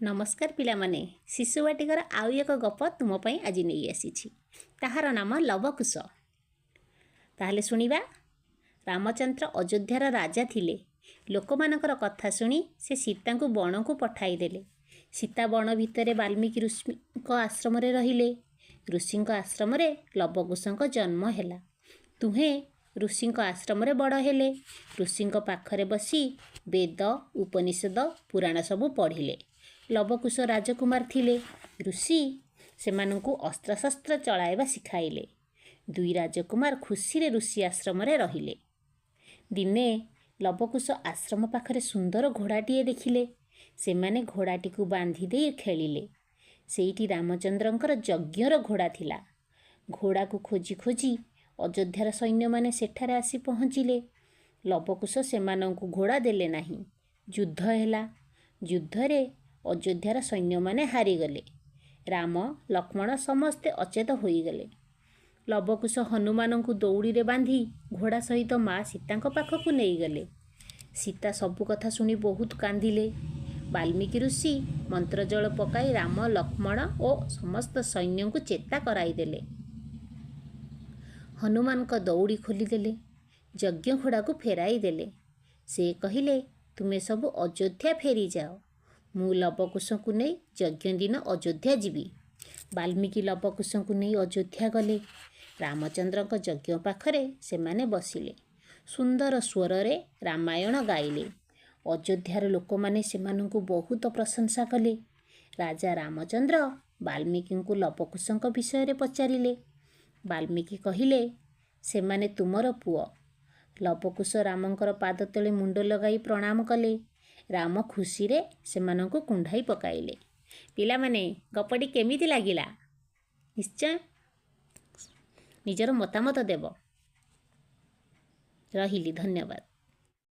नमस्कार पिलामाने शिशुवाटिकार आउ एक गप तुम पई आज नहीं आसी ताहार नाम लवकुश। ताहले सुनिबा। रामचंद्र अयोध्यार राजा थिले। लोकमानकर कथा शुणी से सीता को बण को पठाई देले। सीता बण भितर वाल्मीकि ऋषि आश्रम रहिले। ऋषि आश्रम लवकुश जन्म है। तुहे ऋषि आश्रम बड़ हेले। ऋषि पाखरे बसी वेद उपनिषद पुराण सबू पढ़िले। लवकुश राजकुमार थिले। ऋषि सेमानंकु अस्त्रशस्त्र चलाइबा सिखाइले। दुई राजकुमार खुशी रे ऋषि आश्रम रहिले। दिने लवकुश आश्रम पाखरे सुंदर घोड़ाटीए देखिले। सेमाने घोड़ाटी को बांधी दे खेलिले। सेईटी रामचंद्रंकर यज्ञर घोड़ा थिला। घोड़ा को खोजी खोजी अयोध्यार सैन्य माने सेठारे आसी पहुँचिले। लवकुश सेमानंकु घोड़ा देले नाही। युद्ध हैला। युद्धरे अयोध्यार सैन्य माने हारिगले। राम लक्ष्मण समस्ते अचेत होईगले। लवकुश हनुमान को दौड़ी रे बांधी घोड़ा सहित माँ सीता पाखक नहीं गले। सीता सबु कथा शुणी बहुत कांदिले। वाल्मीकि ऋषि मंत्र जल पकाई राम लक्ष्मण और समस्त सैन्य को चेता कराईदेले। हनुमान का दौड़ी खोलीदेले। यज्ञ घोड़ा को फेराई देले। से कहिले तुमे सबु अयोध्या फेरी जाओ। मु लवकुश को नहीं यज्ञ दिन अयोध्या जीवी। वाल्मीकि लवकुश को नहीं अयोध्या गले। रामचंद्र यज्ञ पाखरे से माने बसिले। सुंदर स्वर रे रामायण गाइले। अयोध्यार लोक माने सेमानंकु बहुत प्रशंसा कले। राजा रामचंद्र वाल्मीकि को लवकुश विषय रे पचारिले। वाल्मीकि कहिले से माने तुमर पुओ। लवकुश रामंकर पाद तले मुंड लगाई प्रणाम कले। राम खुशी रे सेमानंकु कुंढाई पकाइले। पिला माने गपटी केमिति लागिला निश्चय निजर मतामत देव। रहिली। धन्यवाद।